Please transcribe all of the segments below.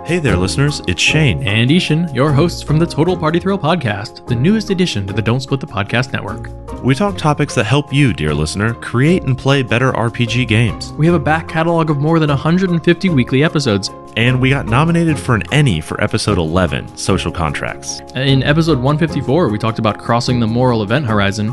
Hey there, listeners. It's Shane. And Ishan, your hosts from the Total Party Thrill podcast, the newest addition to the Don't Split the Podcast network. We talk topics that help you, dear listener, create and play better RPG games. We have a back catalog of more than 150 weekly episodes. And we got nominated for an Emmy for episode 11, Social Contracts. In episode 154, we talked about crossing the moral event horizon.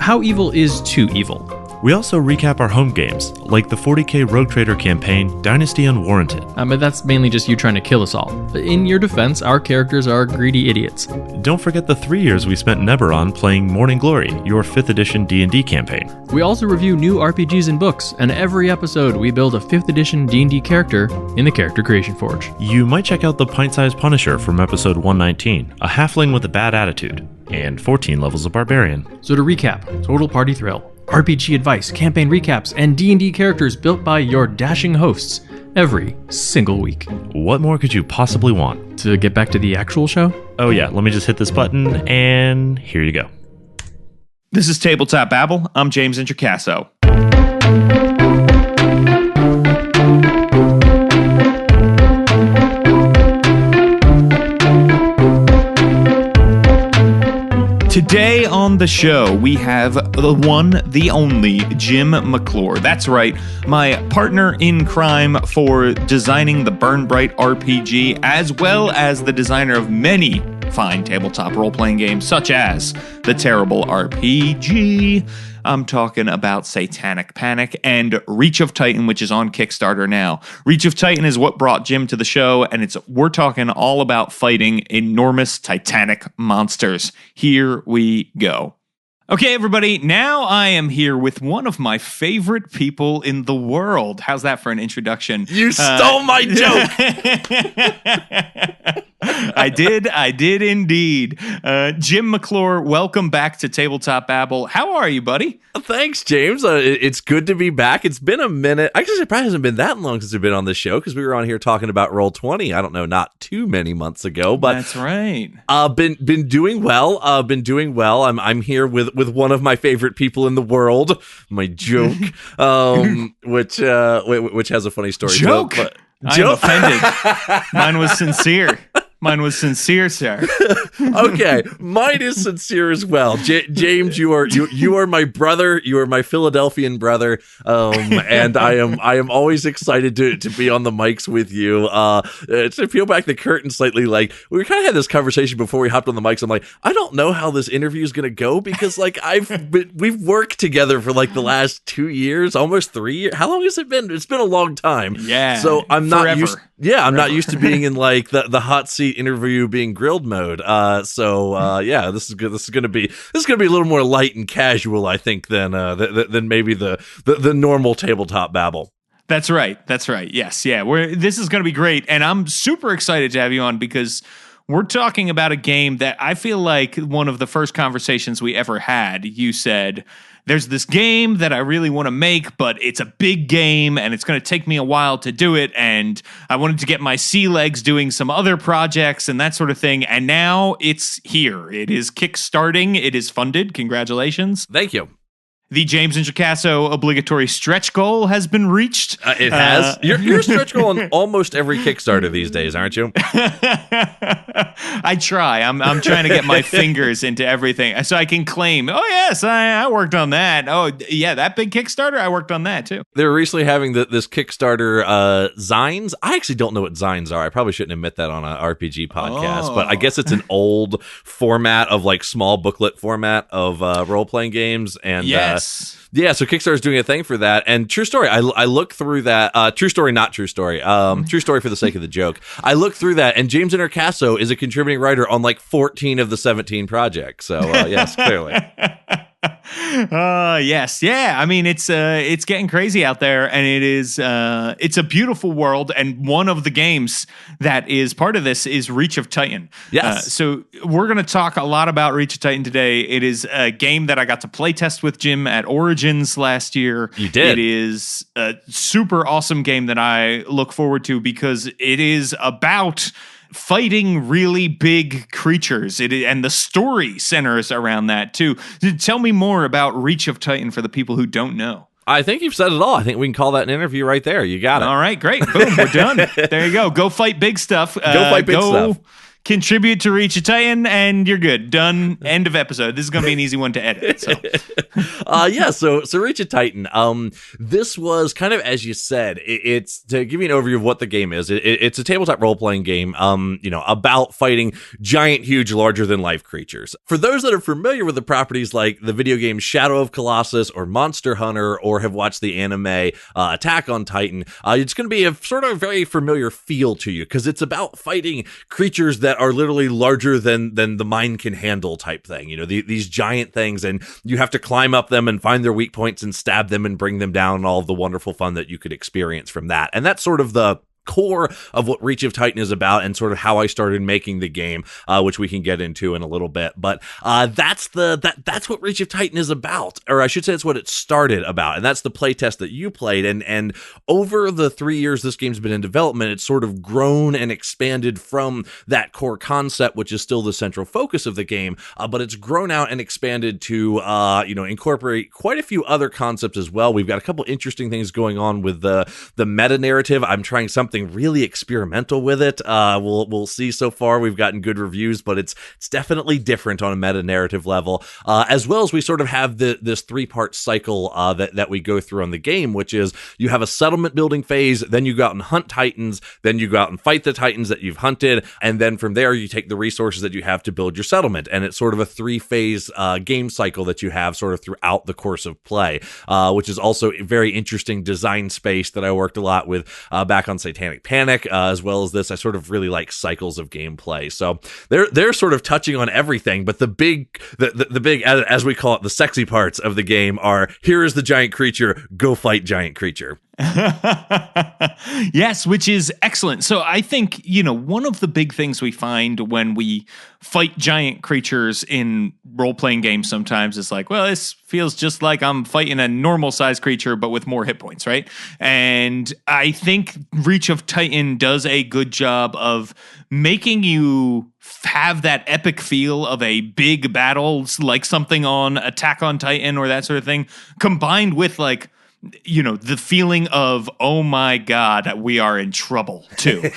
How evil is too evil? We also recap our home games, like the 40k Rogue Trader campaign, Dynasty Unwarranted. But that's mainly just you trying to kill us all. In your defense, our characters are greedy idiots. Don't forget the 3 years we spent in Eberron playing Morning Glory, your 5th edition D&D campaign. We also review new RPGs and books, and every episode we build a 5th edition D&D character in the Character Creation Forge. You might check out the Pint-Sized Punisher from episode 119, a halfling with a bad attitude, and 14 levels of Barbarian. So to recap, Total Party Thrill, RPG advice, campaign recaps, and D&D characters built by your dashing hosts every single week. What more could you possibly want? To get back to the actual show? Oh yeah, let me just hit this button, and here you go. This is Tabletop Babble. I'm James Introcaso. Today on the show, we have the one, the only, Jim McClure. That's right, my partner in crime for designing the Burn Bright RPG, as well as the designer of many fine tabletop role-playing games, such as The Terrible RPG. I'm talking about Satanic Panic and Reach of Titan, which is on Kickstarter now. Reach of Titan is what brought Jim to the show, and we're talking all about fighting enormous titanic monsters. Here we go. Okay, everybody, now I am here with one of my favorite people in the world. How's that for an introduction? You stole my joke! I did indeed. Jim McClure, welcome back to Tabletop Babble. How are you, buddy? Thanks, James. It's good to be back. It's been a minute. Actually, it probably hasn't been that long since we've been on this show because we were on here talking about Roll20. I don't know, not too many months ago, but that's right. Been doing well. I'm here with one of my favorite people in the world. My joke, which has a funny story. Joke. But I'm offended. Mine was sincere. Mine was sincere, sir. Okay, mine is sincere as well. James, you are my brother. You are my Philadelphian brother, and I am always excited to be on the mics with you. To peel back the curtain slightly, like we kind of had this conversation before we hopped on the mics. I'm like, I don't know how this interview is gonna go because like we've worked together for like the last 2 years, almost 3 years. How long has it been? It's been a long time. Yeah. So I'm not forever. used. Yeah, I'm not used to being in like the hot seat interview being grilled mode. Yeah, this is good. This is gonna be a little more light and casual, I think, than maybe the normal tabletop babble. That's right. Yes, yeah. This is gonna be great, and I'm super excited to have you on because we're talking about a game that I feel like one of the first conversations we ever had. You said, there's this game that I really want to make, but it's a big game and it's going to take me a while to do it. And I wanted to get my sea legs doing some other projects and that sort of thing. And now it's here. It is kickstarting. It is funded. Congratulations. Thank you. The James Introcaso obligatory stretch goal has been reached. It has. You're a stretch goal on almost every Kickstarter these days, aren't you? I try. I'm trying to get my fingers into everything so I can claim, oh, yes, I worked on that. Oh, yeah, that big Kickstarter, I worked on that, too. They were recently having this Kickstarter Zines. I actually don't know what Zines are. I probably shouldn't admit that on an RPG podcast, but I guess it's an old format of like small booklet format of role-playing games. And yes. Yeah, so Kickstarter's doing a thing for that. And true story, I looked through that. True story, not true story. True story for the sake of the joke. I looked through that, and James Introcaso is a contributing writer on like 14 of the 17 projects. So, yes, clearly. Yes. Yeah. I mean, it's getting crazy out there, and it's a beautiful world. And one of the games that is part of this is Reach of Titan. Yes. So we're going to talk a lot about Reach of Titan today. It is a game that I got to play test with Jim at Origins last year. You did. It is a super awesome game that I look forward to because it is about fighting really big creatures. And the story centers around that too. Tell me more about Reach of Titan for the people who don't know. I think you've said it all. I think we can call that an interview right there. You got it. All right, great. Boom, we're done. There you go. Go fight big stuff. Go fight big stuff. Contribute to Reach of Titan, and you're good. Done. End of episode. This is going to be an easy one to edit. So, so Reach of Titan. This was kind of, as you said, it's to give you an overview of what the game is. It's a tabletop role playing game. About fighting giant, huge, larger than life creatures. For those that are familiar with the properties like the video game Shadow of Colossus or Monster Hunter, or have watched the anime Attack on Titan, it's going to be a sort of very familiar feel to you because it's about fighting creatures that are literally larger than the mind can handle type thing. These giant things, and you have to climb up them and find their weak points and stab them and bring them down, and all of the wonderful fun that you could experience from that. And that's sort of the core of what Reach of Titan is about, and sort of how I started making the game, which we can get into in a little bit. But that's what Reach of Titan is about, or I should say it's what it started about, and that's the playtest that you played. And over the 3 years this game's been in development, it's sort of grown and expanded from that core concept, which is still the central focus of the game, but it's grown out and expanded to incorporate quite a few other concepts as well. We've got a couple interesting things going on with the meta narrative. I'm trying something really experimental with it. We'll see. So far we've gotten good reviews, but it's definitely different on a meta narrative level, as well as we sort of have this 3-part cycle that we go through on the game, which is you have a settlement building phase, then you go out and hunt titans, then you go out and fight the titans that you've hunted, and then from there you take the resources that you have to build your settlement. And it's sort of a 3-phase game cycle that you have sort of throughout the course of play, which is also a very interesting design space that I worked a lot with back on Satanic Panic, as well as this. I sort of really like cycles of gameplay. So they're sort of touching on everything, but the big, as we call it, the sexy parts of the game are: here is the giant creature, go fight giant creature. Yes, which is excellent. So I think, one of the big things we find when we fight giant creatures in role-playing games sometimes is like, well, this feels just like I'm fighting a normal-sized creature, but with more hit points, right? And I think Reach of Titan does a good job of making you have that epic feel of a big battle, like something on Attack on Titan or that sort of thing, combined with like, the feeling of, oh my God, we are in trouble too.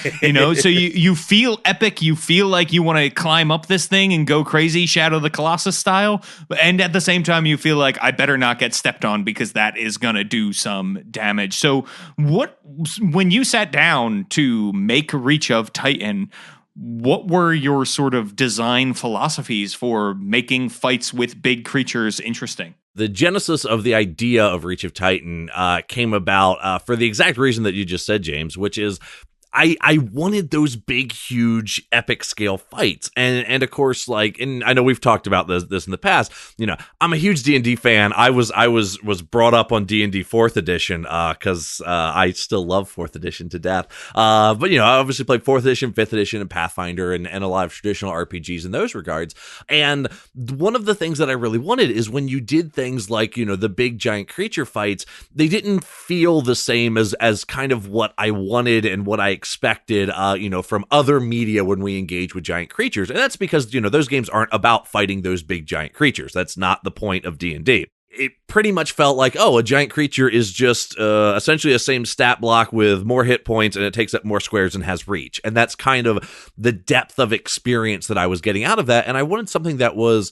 So you feel epic. You feel like you want to climb up this thing and go crazy, Shadow of the Colossus style. And at the same time, you feel like I better not get stepped on because that is going to do some damage. So when you sat down to make Reach of Titan, what were your sort of design philosophies for making fights with big creatures interesting? The genesis of the idea of Reach of Titan came about for the exact reason that you just said, James, which is I wanted those big, huge, epic scale fights. And of course, and I know we've talked about this in the past, I'm a huge D&D fan. I was brought up on D&D 4th edition, cause, I still love 4th edition to death. But I obviously played 4th edition, 5th edition, and Pathfinder and a lot of traditional RPGs in those regards. And one of the things that I really wanted is when you did things like, the big giant creature fights, they didn't feel the same as kind of what I wanted and what I expected, from other media when we engage with giant creatures. And that's because, those games aren't about fighting those big giant creatures. That's not the point of D&D. It pretty much felt like, a giant creature is just essentially the same stat block with more hit points, and it takes up more squares and has reach. And that's kind of the depth of experience that I was getting out of that. And I wanted something that was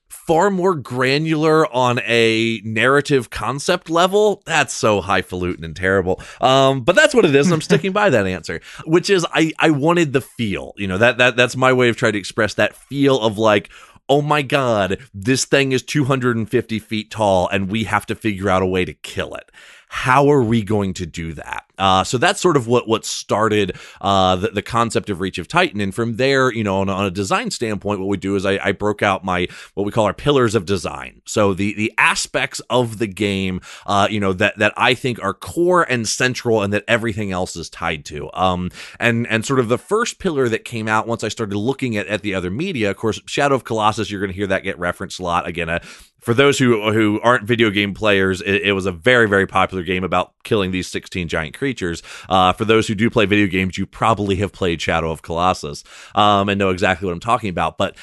far more granular on a narrative concept level. That's so highfalutin and terrible. But that's what it is. And I'm sticking by that answer, which is I wanted the feel, that's my way of trying to express that feel of like, oh my God, this thing is 250 feet tall and we have to figure out a way to kill it. How are we going to do that? So that's sort of what started the concept of Reach of Titan. And from there, on a design standpoint, what we do is I broke out what we call our pillars of design. So the aspects of the game, that I think are core and central and that everything else is tied to. And sort of the first pillar that came out once I started looking at the other media, of course, Shadow of Colossus, you're going to hear that get referenced a lot. Again, for those who aren't video game players, it was a very, very popular game about killing these 16 giant creatures. creatures. For those who do play video games, you probably have played Shadow of Colossus and know exactly what I'm talking about. But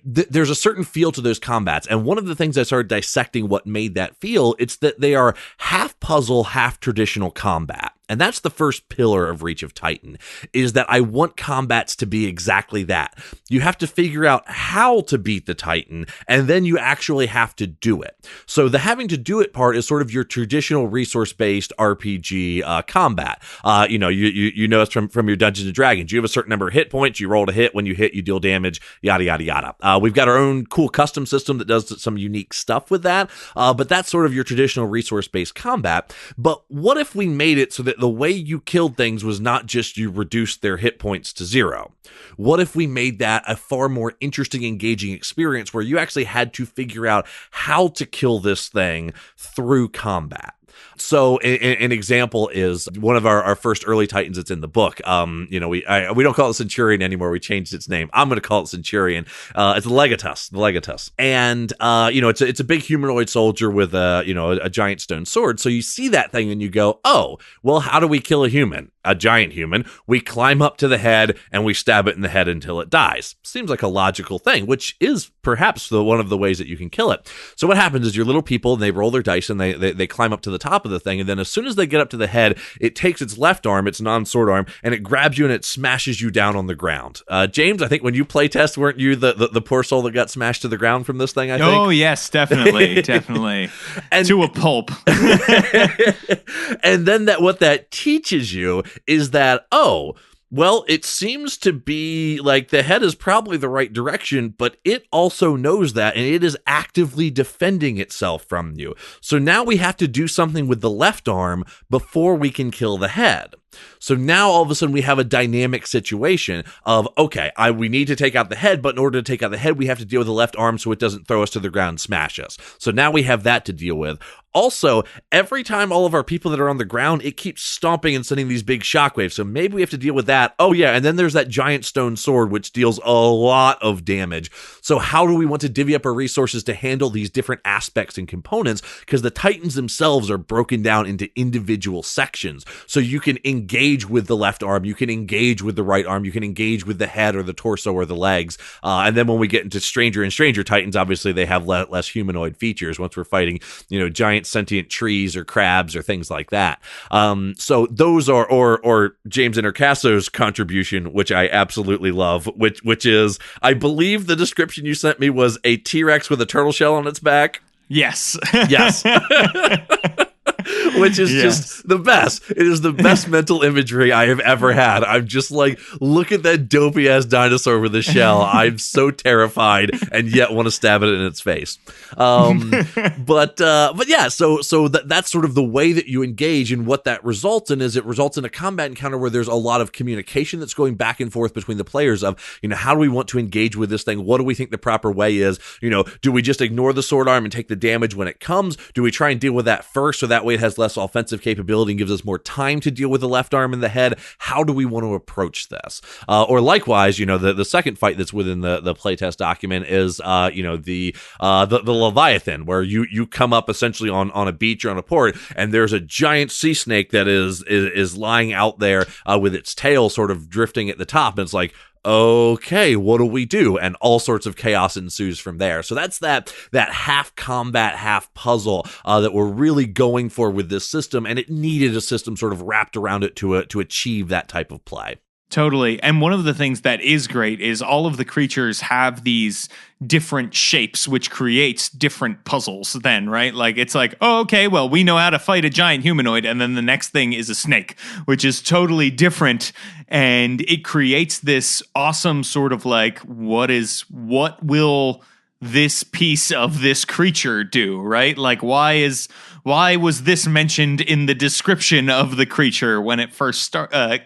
there's a certain feel to those combats. And one of the things I started dissecting what made that feel, it's that they are half puzzle, half traditional combat. And that's the first pillar of Reach of Titan, is that I want combats to be exactly that. You have to figure out how to beat the Titan, and then you actually have to do it. So the having to do it part is sort of your traditional resource-based RPG combat. You know it's from your Dungeons and Dragons. You have a certain number of hit points. You roll to hit. When you hit, you deal damage, yada, yada, yada. We've got our own cool custom system that does some unique stuff with that, but that's sort of your traditional resource-based combat. But what if we made it so that the way you killed things was not just you reduced their hit points to 0? What if we made that a far more interesting, engaging experience where you actually had to figure out how to kill this thing through combat? So an example is one of our first early Titans that's in the book. We don't call it Centurion anymore. We changed its name. I'm going to call it Centurion. It's the Legatus. And, it's a big humanoid soldier with a giant stone sword. So you see that thing and you go, oh, well, how do we kill a human? A giant human. We climb up to the head and we stab it in the head until it dies. Seems like a logical thing, which is perhaps one of the ways that you can kill it. So what happens is your little people, and they roll their dice and they climb up to the top of the thing. And then as soon as they get up to the head, it takes its left arm, its non-sword arm, and it grabs you and it smashes you down on the ground. James, I think when you play test, weren't you the poor soul that got smashed to the ground from this thing, I think? Oh, yes, definitely. Definitely. And, to a pulp. And then what that teaches you is that, well, it seems to be like the head is probably the right direction, but it also knows that, and it is actively defending itself from you. So now we have to do something with the left arm before we can kill the head. So now all of a sudden we have a dynamic situation of, okay, we need to take out the head, but in order to take out the head, we have to deal with the left arm so it doesn't throw us to the ground and smash us. So now we have that to deal with. Also, every time all of our people that are on the ground, it keeps stomping and sending these big shockwaves. So maybe we have to deal with that. Oh yeah, and then there's that giant stone sword, which deals a lot of damage. So how do we want to divvy up our resources to handle these different aspects and components? Because the Titans themselves are broken down into individual sections. So you can engage with the left arm, you can engage with the right arm, you can engage with the head or the torso or the legs. And then when we get into Stranger and Stranger Titans, obviously they have less humanoid features once we're fighting, giant sentient trees or crabs or things like that. So those are, or James Introcaso's contribution, which I absolutely love, which is, I believe the description you sent me was a T-Rex with a turtle shell on its back. Yes. Yes. Which is just the best. It is the best mental imagery I have ever had. I'm just like, look at that dopey ass dinosaur with a shell. I'm so terrified and yet want to stab it in its face. But yeah, so that's sort of the way that you engage, and what that results in is it results in a combat encounter where there's a lot of communication that's going back and forth between the players of, how do we want to engage with this thing? What do we think the proper way is? Do we just ignore the sword arm and take the damage when it comes? Do we try and deal with that first so that way it has less offensive capability and gives us more time to deal with the left arm and the head? How do we want to approach this? Or likewise, the second fight that's within the playtest document is, the Leviathan, where you come up essentially on a beach or on a port, and there's a giant sea snake that is lying out there with its tail sort of drifting at the top, and it's like, okay, what do we do? And all sorts of chaos ensues from there. So that's that half combat, half puzzle that we're really going for with this system, and it needed a system sort of wrapped around it to achieve that type of play. Totally. And one of the things that is great is all of the creatures have these different shapes, which creates different puzzles then, right? Like, it's like, oh, okay, well, we know how to fight a giant humanoid, and then the next thing is a snake, which is totally different. And it creates this awesome sort of like, what will this piece of this creature do, right? Like, why was this mentioned in the description of the creature when it first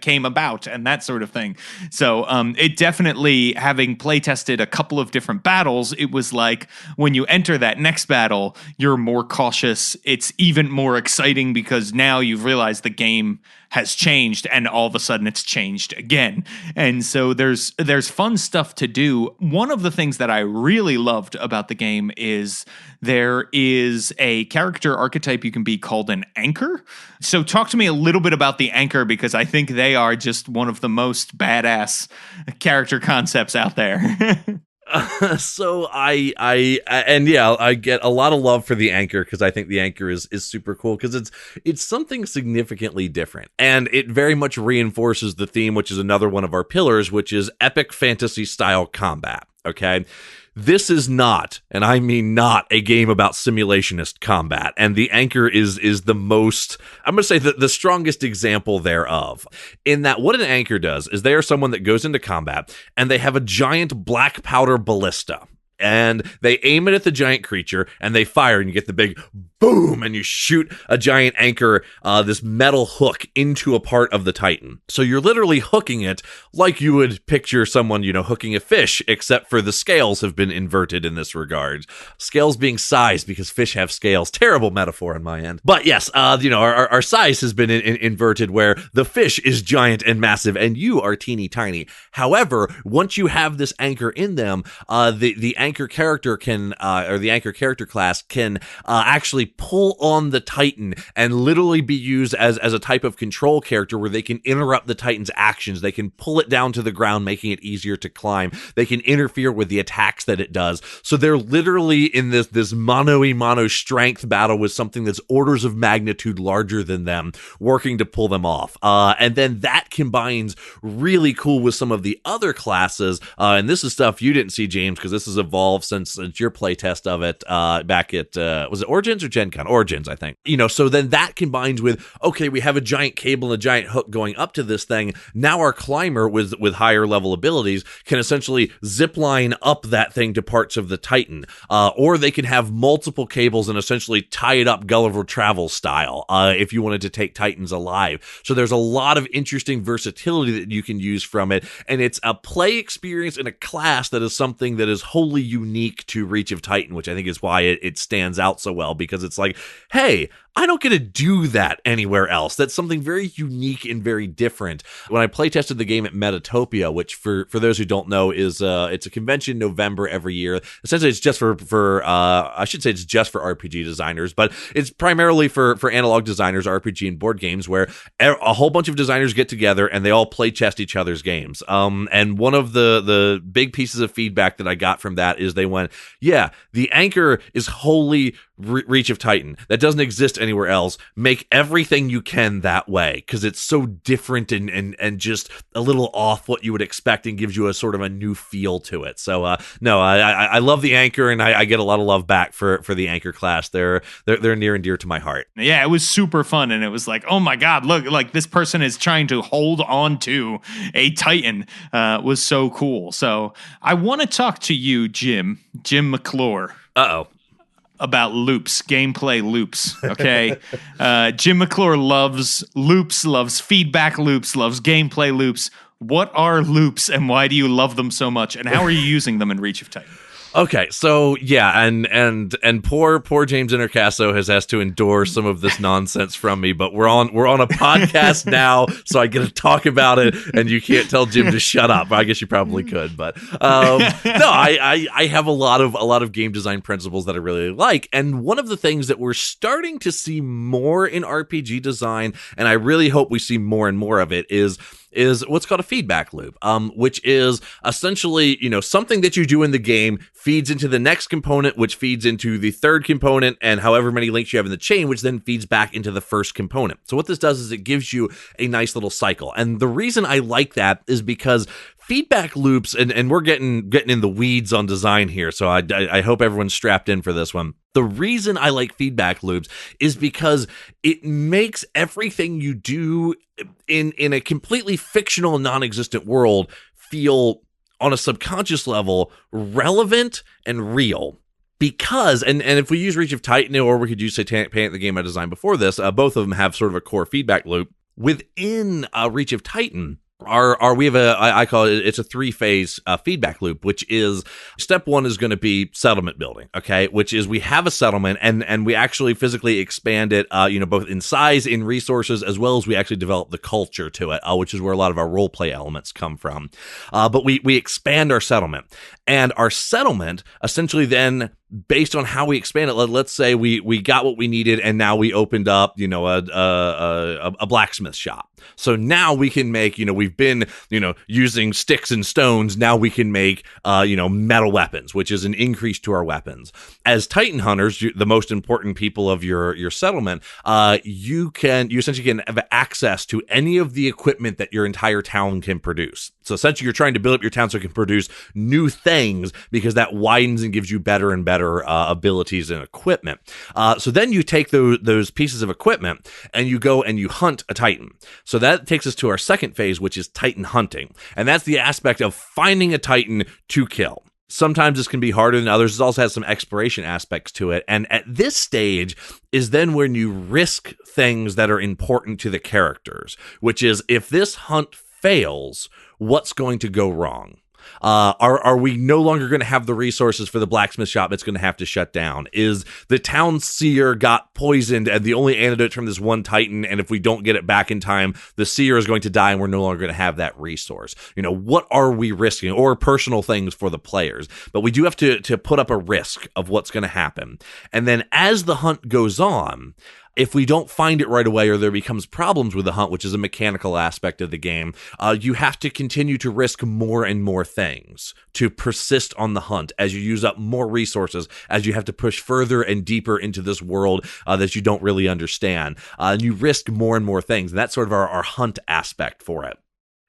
came about, and that sort of thing. So it definitely, having play tested a couple of different battles, it was like when you enter that next battle, you're more cautious. It's even more exciting because now you've realized the game has changed, and all of a sudden it's changed again. And so there's fun stuff to do. One of the things that I really loved about the game is there is a character archetype archetype you can be called an anchor. So talk to me a little bit about the anchor, because I think they are just one of the most badass character concepts out there. So I get a lot of love for the anchor, because I think the anchor is super cool, because it's something significantly different, and it very much reinforces the theme, which is another one of our pillars, which is epic fantasy style combat. Okay. This is not, and I mean not, a game about simulationist combat, and the anchor is the most, I'm going to say the strongest example thereof, in that what an anchor does is they are someone that goes into combat, and they have a giant black powder ballista, and they aim it at the giant creature, and they fire, and you get the big boom, and you shoot a giant anchor, this metal hook, into a part of the Titan. So you're literally hooking it like you would picture someone, hooking a fish, except for the scales have been inverted in this regard. Scales being size, because fish have scales. Terrible metaphor on my end. But yes, our size has been inverted, where the fish is giant and massive, and you are teeny tiny. However, once you have this anchor in them, the anchor character can, or the anchor character class can actually pull on the Titan and literally be used as a type of control character, where they can interrupt the Titan's actions. They can pull it down to the ground, making it easier to climb. They can interfere with the attacks that it does. So they're literally in this mano-a-mano strength battle with something that's orders of magnitude larger than them, working to pull them off. And then that combines really cool with some of the other classes. And this is stuff you didn't see, James, because this has evolved since your playtest of it back at, was it Origins or Gen Con? Origins, I think. So then that combines with, okay, we have a giant cable and a giant hook going up to this thing. Now our climber with higher level abilities can essentially zip line up that thing to parts of the Titan. Or they can have multiple cables and essentially tie it up Gulliver Travel style, if you wanted to take Titans alive. So there's a lot of interesting versatility that you can use from it. And it's a play experience in a class that is something that is wholly unique to Reach of Titan, which I think is why it stands out so well, because it's like, hey, I don't get to do that anywhere else. That's something very unique and very different. When I play tested the game at Metatopia, which for those who don't know is it's a convention in November every year. Essentially, it's just for I should say it's just for RPG designers, but it's primarily for analog designers, RPG and board games, where a whole bunch of designers get together and they all play test each other's games. And one of the big pieces of feedback that I got from that is they went, yeah, the anchor is wholly Reach of Titan. That doesn't exist anywhere else. Make everything you can that way, because it's so different and just a little off what you would expect, and gives you a sort of a new feel to it. So no, I love the anchor, and I get a lot of love back for the anchor class. They're near and dear to my heart. Yeah, it was super fun, and it was like, oh my god, look, like this person is trying to hold on to a Titan. Was so cool. So I want to talk to you, Jim McClure. About loops, gameplay loops, okay? Jim McClure loves loops, loves feedback loops, loves gameplay loops. What are loops, and why do you love them so much, and how are you using them in Reach of Titan? Okay, so yeah, and poor James Introcaso has to endure some of this nonsense from me, but we're on a podcast now, so I get to talk about it, and you can't tell Jim to shut up. I guess you probably could, but no, I have a lot of game design principles that I really like, and one of the things that we're starting to see more in RPG design, and I really hope we see more and more of it, is what's called a feedback loop, which is essentially, something that you do in the game feeds into the next component, which feeds into the third component, and however many links you have in the chain, which then feeds back into the first component. So what this does is it gives you a nice little cycle. And the reason I like that is because feedback loops, and we're getting in the weeds on design here, so I hope everyone's strapped in for this one. The reason I like feedback loops is because it makes everything you do in a completely fictional, non-existent world feel, on a subconscious level, relevant and real. Because, and if we use Reach of Titan, or we could use Satanic Panic, the game I designed before this, both of them have sort of a core feedback loop. Within Reach of Titan, we have I call it's a 3-phase feedback loop, which is step one is going to be settlement building, okay, which is we have a settlement and we actually physically expand it, both in size, in resources, as well as we actually develop the culture to it, which is where a lot of our role play elements come from. But we expand our settlement, And our settlement essentially then, based on how we expand it, let's say we got what we needed and now we opened up, a blacksmith shop. So now we can make, we've been, using sticks and stones. Now we can make, metal weapons, which is an increase to our weapons. As Titan hunters, the most important people of your settlement, you essentially can have access to any of the equipment that your entire town can produce. So essentially you're trying to build up your town so it can produce new things, because that widens and gives you better and better abilities and equipment. So then you take those pieces of equipment and you go and you hunt a Titan. So that takes us to our second phase, which is Titan hunting. And that's the aspect of finding a Titan to kill. Sometimes this can be harder than others. It also has some exploration aspects to it. And at this stage is then when you risk things that are important to the characters, which is, if this hunt fails, what's going to go wrong? Are we no longer going to have the resources for the blacksmith shop? It's going to have to shut down. Is the town seer got poisoned and the only antidote from this one Titan, and if we don't get it back in time, the seer is going to die and we're no longer going to have that resource? What are we risking? Or personal things for the players. But we do have to put up a risk of what's going to happen. And then as the hunt goes on, if we don't find it right away or there becomes problems with the hunt, which is a mechanical aspect of the game, you have to continue to risk more and more things to persist on the hunt as you use up more resources, as you have to push further and deeper into this world that you don't really understand. And you risk more and more things. And that's sort of our hunt aspect for it.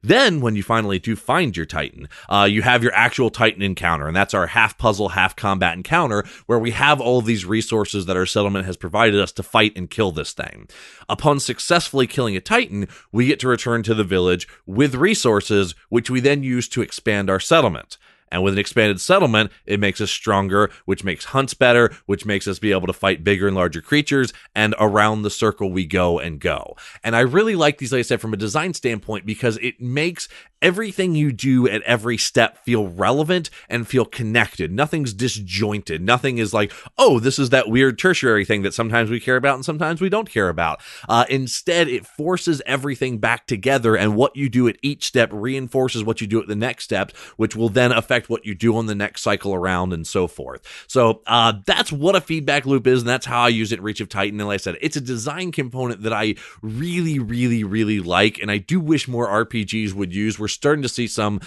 Then, when you finally do find your Titan, you have your actual Titan encounter, and that's our half puzzle, half combat encounter, where we have all of these resources that our settlement has provided us to fight and kill this thing. Upon successfully killing a Titan, we get to return to the village with resources, which we then use to expand our settlement. And with an expanded settlement, it makes us stronger, which makes hunts better, which makes us be able to fight bigger and larger creatures, and around the circle we go and go. And I really like these, like I said, from a design standpoint, because it makes everything you do at every step feel relevant and feel connected. Nothing's disjointed. Nothing is like, oh, this is that weird tertiary thing that sometimes we care about and sometimes we don't care about. Instead, it forces everything back together, and what you do at each step reinforces what you do at the next step, which will then affect what you do on the next cycle around and so forth. So that's what a feedback loop is, and that's how I use it in Reach of Titan. And like I said, it's a design component that I really, really, really like, and I do wish more RPGs would use. We're starting to see some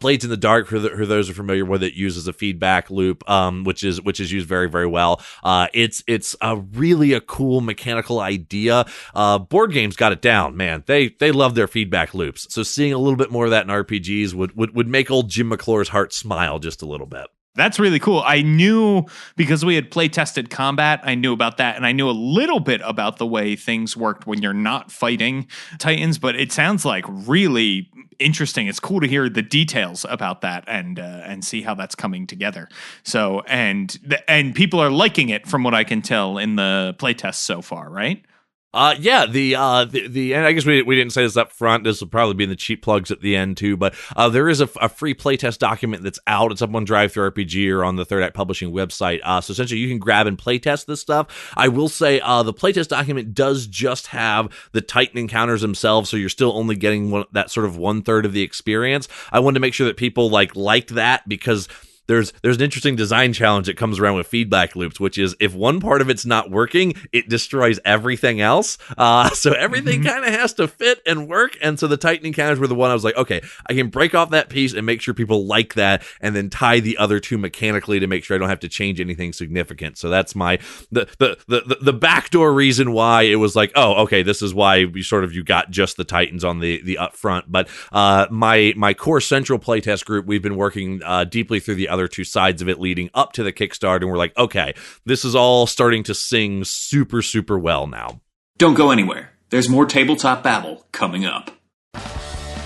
Blades in the Dark, for those who are familiar with it, uses a feedback loop, which is used very, very well. It's really a cool mechanical idea. Board games got it down, man. They love their feedback loops. So seeing a little bit more of that in RPGs would make old Jim McClure's heart smile just a little bit. That's really cool. I knew, because we had play tested combat, I knew about that, and I knew a little bit about the way things worked when you're not fighting Titans, but it sounds like really interesting. It's cool to hear the details about that and see how that's coming together. So, and people are liking it from what I can tell in the play tests so far, right? And I guess we didn't say this up front. This will probably be in the cheap plugs at the end too, but there is a free playtest document that's out. It's up on Drive-Thru-RPG or on the Third Act Publishing website. So essentially you can grab and playtest this stuff. I will say the playtest document does just have the Titan encounters themselves, so you're still only getting that sort of 1/3 of the experience. I wanted to make sure that people liked that, because there's an interesting design challenge that comes around with feedback loops, which is if one part of it's not working, it destroys everything else. So everything kind of has to fit and work. And so the Titan encounters were the one I was like, okay, I can break off that piece and make sure people like that, and then tie the other two mechanically to make sure I don't have to change anything significant. So that's the backdoor reason why it was like, oh, okay, this is why you got just the Titans on the upfront. But my core central playtest group, we've been working deeply through the other two sides of it leading up to the Kickstarter, and we're like, okay, this is all starting to sing super, super well now. Don't go anywhere. There's more Tabletop Babble coming up.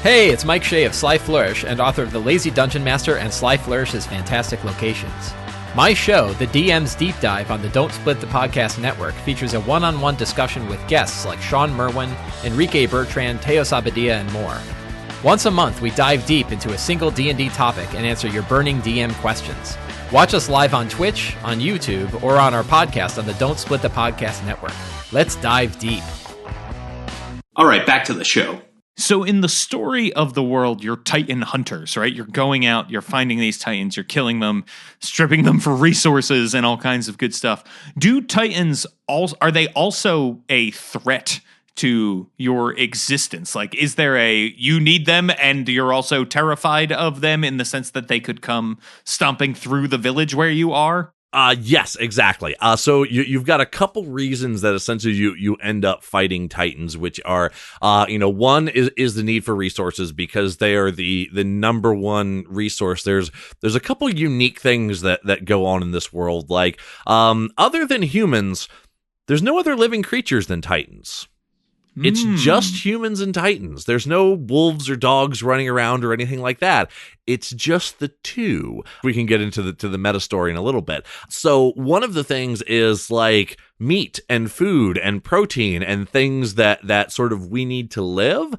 Hey, it's Mike Shea of Sly Flourish and author of The Lazy Dungeon Master and Sly Flourish's Fantastic Locations. My show, The DM's Deep Dive on the Don't Split the Podcast Network, features a one-on-one discussion with guests like Sean Merwin, Enrique Bertrand, Teo Sabadia, and more. Once a month, we dive deep into a single D&D topic and answer your burning DM questions. Watch us live on Twitch, on YouTube, or on our podcast on the Don't Split the Podcast Network. Let's dive deep. All right, back to the show. So in the story of the world, you're Titan hunters, right? You're going out, you're finding these Titans, you're killing them, stripping them for resources and all kinds of good stuff. Do Titans are they also a threat to your existence? Like, is there you need them and you're also terrified of them in the sense that they could come stomping through the village where you are? Yes, exactly. So you've got a couple reasons that essentially you end up fighting Titans, which are, one is the need for resources because they are the number one resource. There's a couple unique things that go on in this world. Like, other than humans, there's no other living creatures than Titans. It's just humans and Titans. There's no wolves or dogs running around or anything like that. It's just the two. We can get into the meta story in a little bit. So one of the things is like meat and food and protein and things that sort of we need to live.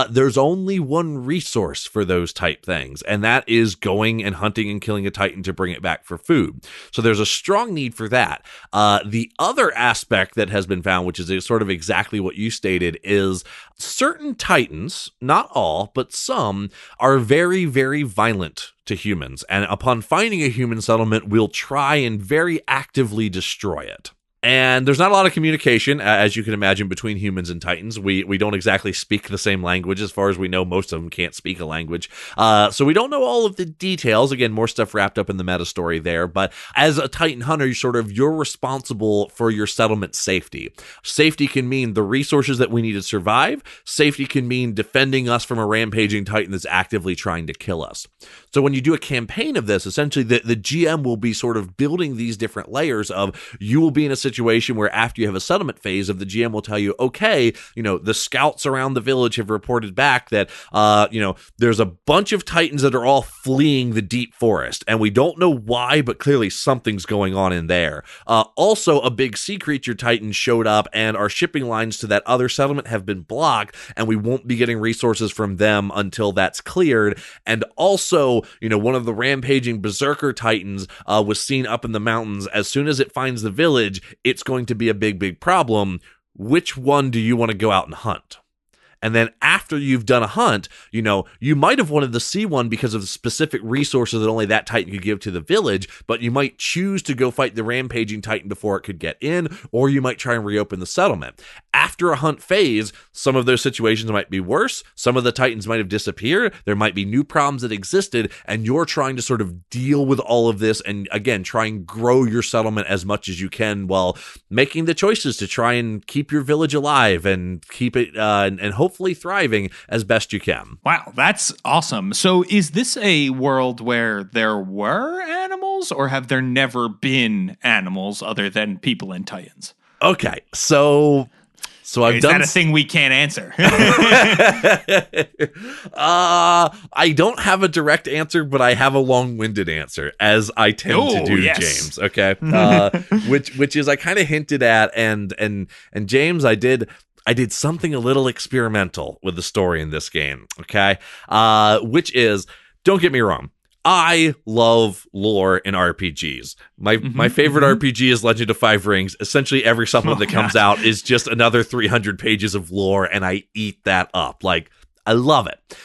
There's only one resource for those type things, and that is going and hunting and killing a Titan to bring it back for food. So there's a strong need for that. The other aspect that has been found, which is sort of exactly what you stated, is certain Titans, not all, but some, are very, very violent to humans. And upon finding a human settlement, will try and very actively destroy it. And there's not a lot of communication, as you can imagine, between humans and Titans. We don't exactly speak the same language. As far as we know, most of them can't speak a language. So we don't know all of the details. Again, more stuff wrapped up in the meta story there. But as a Titan hunter, you're responsible for your settlement safety. Safety can mean the resources that we need to survive. Safety can mean defending us from a rampaging Titan that's actively trying to kill us. So when you do a campaign of this, essentially the GM will be sort of building these different layers of, you will be in a situation where after you have a settlement phase of, the GM will tell you, okay, the scouts around the village have reported back that, there's a bunch of Titans that are all fleeing the deep forest, and we don't know why, but clearly something's going on in there. Also, a big sea creature Titan showed up, and our shipping lines to that other settlement have been blocked, and we won't be getting resources from them until that's cleared. And also, one of the rampaging berserker Titans was seen up in the mountains. As soon as it finds the village, it's going to be a big, big problem. Which one do you want to go out and hunt? And then after you've done a hunt, you might have wanted to see one because of the specific resources that only that Titan could give to the village, but you might choose to go fight the rampaging Titan before it could get in, or you might try and reopen the settlement. After a hunt phase, some of those situations might be worse. Some of the Titans might have disappeared. There might be new problems that existed, and you're trying to sort of deal with all of this and, again, try and grow your settlement as much as you can while making the choices to try and keep your village alive and keep it and hopefully thriving as best you can. Wow, that's awesome. So is this a world where there were animals, or have there never been animals other than people and Titans? Okay, so I've done... Is that a thing we can't answer? I don't have a direct answer, but I have a long-winded answer, as I tend to do, yes. James. Okay, which is I kind of hinted at, and James, I did something a little experimental with the story in this game. Okay, which is, don't get me wrong, I love lore in RPGs. My favorite RPG is Legend of Five Rings. Essentially, every supplement that comes out is just another 300 pages of lore, and I eat that up. Like, I love it.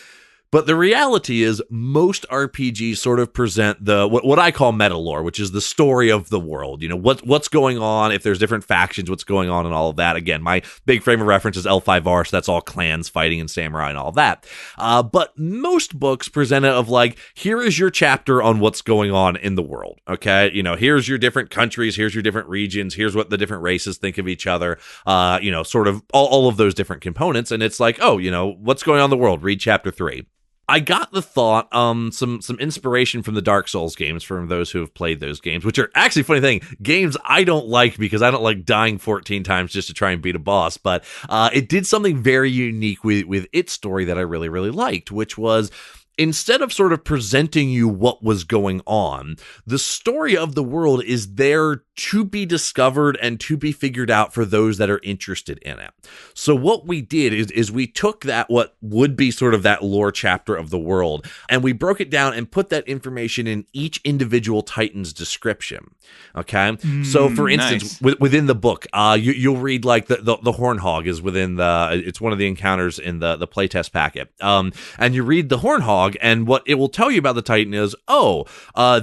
But the reality is, most RPGs sort of present the what I call meta lore, which is the story of the world. What's going on, if there's different factions, what's going on, and all of that. Again, my big frame of reference is L5R, so that's all clans fighting and samurai and all that. But most books present it of like, here is your chapter on what's going on in the world. Okay, here's your different countries, here's your different regions, here's what the different races think of each other. Sort of all of those different components, and it's like, oh, what's going on in the world? Read chapter 3. I got the thought, some inspiration from the Dark Souls games, from those who have played those games, which are actually, funny thing, games I don't like because I don't like dying 14 times just to try and beat a boss. But it did something very unique with its story that I really, really liked, which was, instead of sort of presenting you what was going on, the story of the world is there to be discovered and to be figured out for those that are interested in it. So what we did is we took that, what would be sort of that lore chapter of the world, and we broke it down and put that information in each individual Titan's description. Okay. So for instance, within the book, you'll read like the Horn Hog is within it's one of the encounters in the playtest packet. And you read the Horn Hog, and what it will tell you about the Titan is,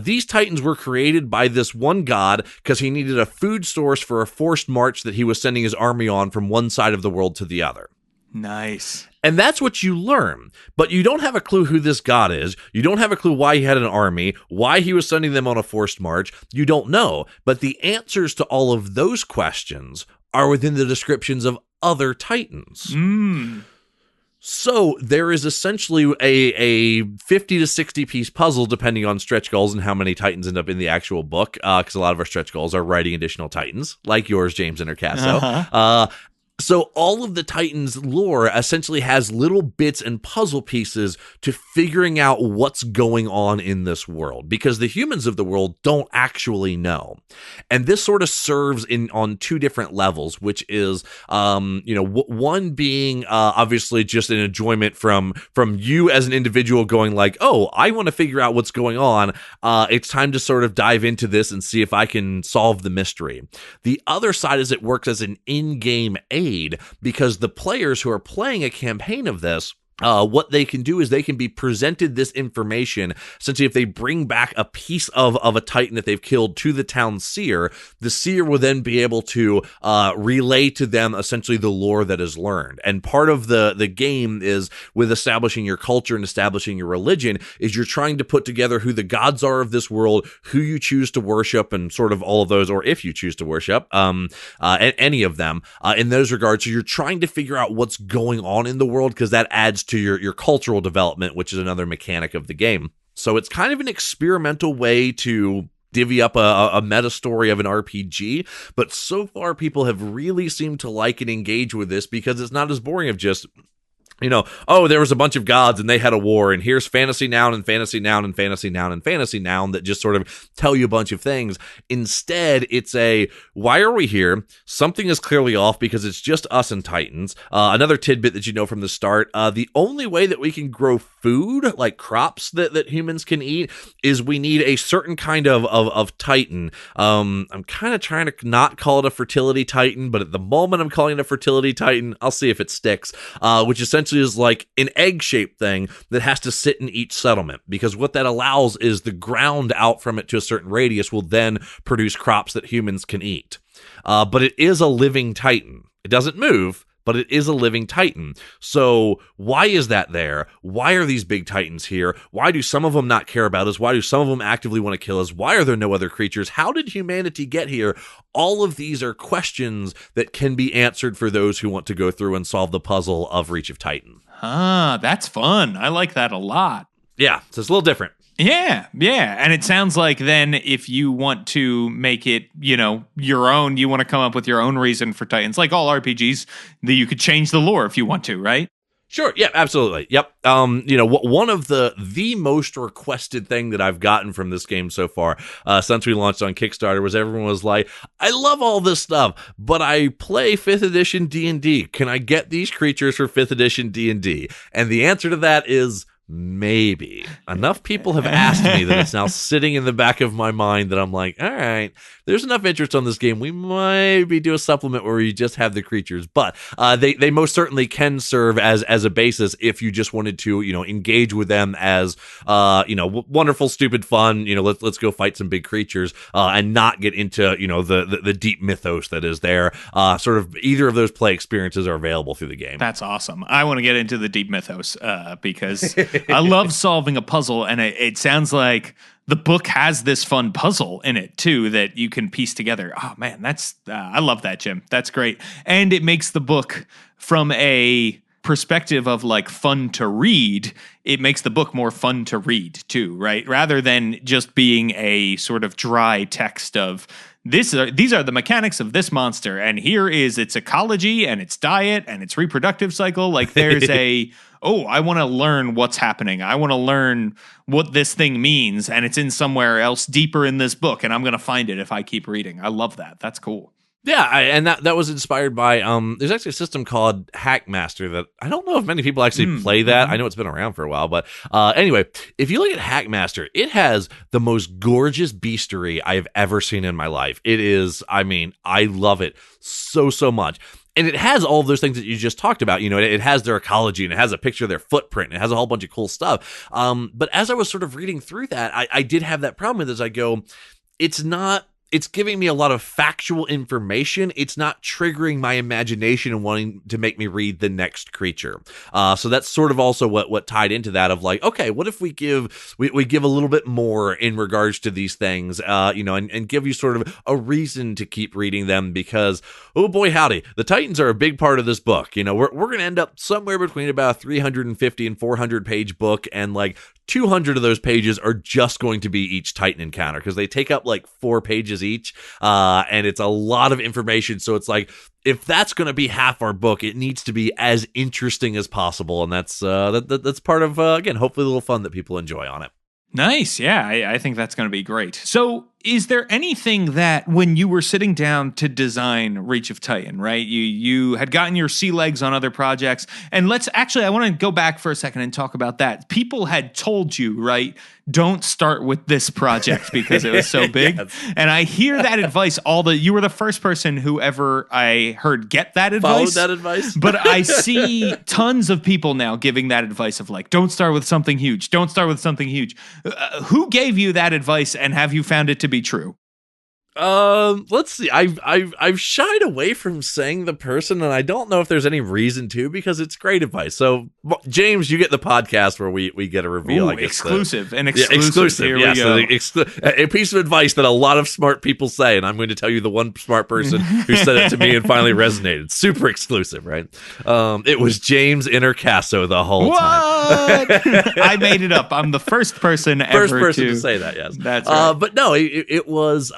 these Titans were created by this one god because he needed a food source for a forced march that he was sending his army on from one side of the world to the other. Nice. And that's what you learn. But you don't have a clue who this god is. You don't have a clue why he had an army, why he was sending them on a forced march. You don't know. But the answers to all of those questions are within the descriptions of other Titans. So there is essentially a 50 to 60 piece puzzle, depending on stretch goals and how many Titans end up in the actual book, because a lot of our stretch goals are writing additional Titans, like yours, James Introcaso. So all of the Titans lore essentially has little bits and puzzle pieces to figuring out what's going on in this world, because the humans of the world don't actually know. And this sort of serves on two different levels, which is, one being obviously just an enjoyment from you as an individual going like, oh, I want to figure out what's going on. It's time to sort of dive into this and see if I can solve the mystery. The other side is it works as an in-game aid, because the players who are playing a campaign of this, what they can do is they can be presented this information. Essentially, if they bring back a piece of a Titan that they've killed to the town seer, the seer will then be able to relay to them essentially the lore that is learned. And part of the game is with establishing your culture and establishing your religion is you're trying to put together who the gods are of this world, who you choose to worship, and sort of all of those, or if you choose to worship any of them in those regards. So you're trying to figure out what's going on in the world, because that adds to your cultural development, which is another mechanic of the game. So it's kind of an experimental way to divvy up a meta story of an RPG, but so far people have really seemed to like and engage with this, because it's not as boring of just, there was a bunch of gods and they had a war, and here's fantasy noun and fantasy noun and fantasy noun and fantasy noun that just sort of tell you a bunch of things. Instead, it's why are we here? Something is clearly off because it's just us and Titans. Another tidbit that you know from the start, the only way that we can grow food, like crops that humans can eat, is we need a certain kind of Titan. I'm kind of trying to not call it a fertility Titan, but at the moment I'm calling it a fertility Titan. I'll see if it sticks, which essentially is like an egg-shaped thing that has to sit in each settlement, because what that allows is the ground out from it to a certain radius will then produce crops that humans can eat. But it is a living Titan. It doesn't move, but it is a living Titan. So why is that there? Why are these big Titans here? Why do some of them not care about us? Why do some of them actively want to kill us? Why are there no other creatures? How did humanity get here? All of these are questions that can be answered for those who want to go through and solve the puzzle of Reach of Titan. That's fun. I like that a lot. Yeah, so it's a little different. Yeah. And it sounds like then if you want to make it, your own, you want to come up with your own reason for Titans, like all RPGs, that you could change the lore if you want to, right? Sure. Yeah, absolutely. Yep. One of the most requested thing that I've gotten from this game so far, since we launched on Kickstarter, was everyone was like, I love all this stuff, but I play 5th edition D&D. Can I get these creatures for 5th edition D&D? And the answer to that is maybe. Enough people have asked me that it's now sitting in the back of my mind that I'm like, all right, there's enough interest on this game. We might do a supplement where you just have the creatures, but they most certainly can serve as a basis if you just wanted to, engage with them as, wonderful, stupid fun. Let's go fight some big creatures and not get into, the deep mythos that is there. Sort of either of those play experiences are available through the game. That's awesome. I want to get into the deep mythos because I love solving a puzzle, and it sounds like the book has this fun puzzle in it too that you can piece together. Oh man, that's I love that, Jim. That's great, and it makes the book, from a perspective of like fun to read, it makes the book more fun to read too, right? Rather than just being a sort of dry text of these are the mechanics of this monster, and here is its ecology and its diet and its reproductive cycle. Like there's a oh, I want to learn what's happening. I want to learn what this thing means, and it's in somewhere else deeper in this book, and I'm going to find it if I keep reading. I love that. That's cool. Yeah, and that was inspired by there's actually a system called Hackmaster that I don't know if many people actually play that. I know it's been around for a while, but anyway, if you look at Hackmaster, it has the most gorgeous beastery I have ever seen in my life. It is, I mean, I love it so much. And it has all of those things that you just talked about. You know, it has their ecology and it has a picture of their footprint. And it has a whole bunch of cool stuff. But as I was sort of reading through that, I did have that problem with it as I go, it's giving me a lot of factual information. It's not triggering my imagination and wanting to make me read the next creature. So that's sort of also what tied into that of like, okay, what if we give a little bit more in regards to these things, and give you sort of a reason to keep reading them because, oh boy, howdy, the Titans are a big part of this book. You know, we're going to end up somewhere between about 350 and 400 page book, and like 200 of those pages are just going to be each Titan encounter because they take up like 4 pages each, and it's a lot of information. So it's like, if that's going to be half our book, it needs to be as interesting as possible, and that's part of again, hopefully a little fun that people enjoy on it. Nice. Yeah, I think that's going to be great. So is there anything that when you were sitting down to design Reach of Titan, right, you had gotten your sea legs on other projects, and I want to go back for a second and talk about that. People had told you, right, don't start with this project because it was so big. Yes. And I hear that advice you were the first person who ever I heard get that advice. Followed that advice. But I see tons of people now giving that advice of like, don't start with something huge. Don't start with something huge. Who gave you that advice, and have you found it to be true? Let's see. I've shied away from saying the person, and I don't know if there's any reason to because it's great advice. So, James, you get the podcast where we get a reveal. Ooh, I guess exclusive. Here we go. A piece of advice that a lot of smart people say, and I'm going to tell you the one smart person who said it to me and finally resonated. Super exclusive, right? It was James Introcaso the whole time. I made it up. I'm the first person to say that. Yes, that's right. But no, it was.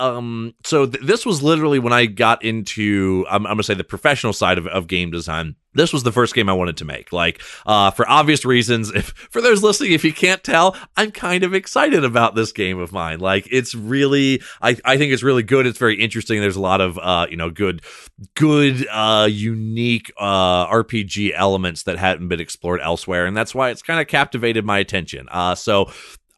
So this was literally when I got into, I'm going to say, the professional side of game design. This was the first game I wanted to make. Like, for obvious reasons, for those listening, if you can't tell, I'm kind of excited about this game of mine. Like, it's really, I think it's really good. It's very interesting. There's a lot of, good, unique RPG elements that hadn't been explored elsewhere. And that's why it's kind of captivated my attention. So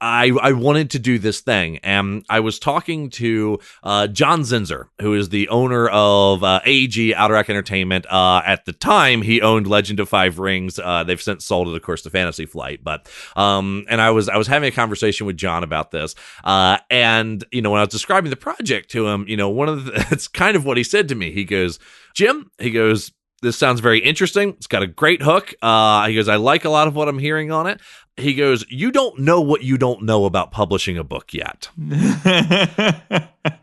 I wanted to do this thing, and I was talking to John Zinzer, who is the owner of AEG Outer Entertainment. At the time, he owned Legend of Five Rings. They've since sold it, of course, to Fantasy Flight. But and I was having a conversation with John about this, and when I was describing the project to him, it's kind of what he said to me. He goes, "Jim," he goes, "this sounds very interesting. It's got a great hook." He goes, "I like a lot of what I'm hearing on it." He goes, "You don't know what you don't know about publishing a book yet."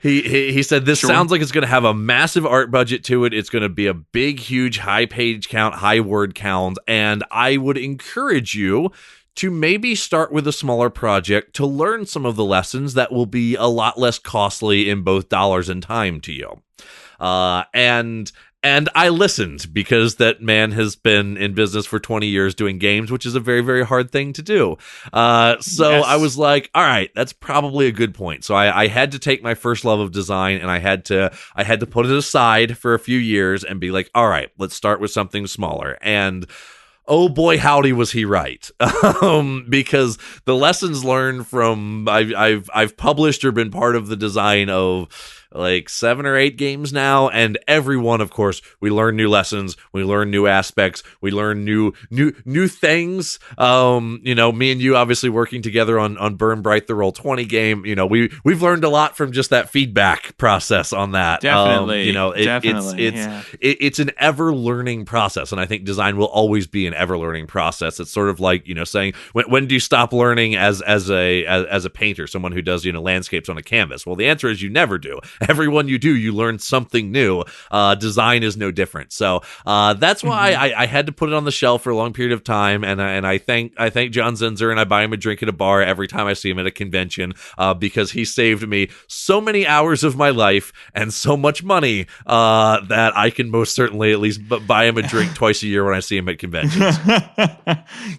He said, "This sounds like it's going to have a massive art budget to it. It's going to be a big, huge, high page count, high word count. And I would encourage you to maybe start with a smaller project to learn some of the lessons that will be a lot less costly in both dollars and time to you." And I listened because that man has been in business for 20 years doing games, which is a very, very hard thing to do. Yes. I was like, all right, that's probably a good point. So I had to take my first love of design and I had to put it aside for a few years and be like, all right, let's start with something smaller. And oh boy, howdy, was he right? Because the lessons learned from I've published or been part of the design of like 7 or 8 games now, and every one, of course, we learn new lessons, we learn new aspects, we learn new things. Me and you obviously working together on Burn Bright, the Roll20 game. We've learned a lot from just that feedback process on that. Definitely. It's an ever learning process, and I think design will always be an ever learning process. It's sort of like saying when do you stop learning as a painter, someone who does landscapes on a canvas? Well, the answer is you never do. every one you do, you learn something new. Design is no different. So that's why I had to put it on the shelf for a long period of time. And I thank John Zinzer, and I buy him a drink at a bar every time I see him at a convention, because he saved me so many hours of my life and so much money that I can most certainly at least buy him a drink twice a year when I see him at conventions.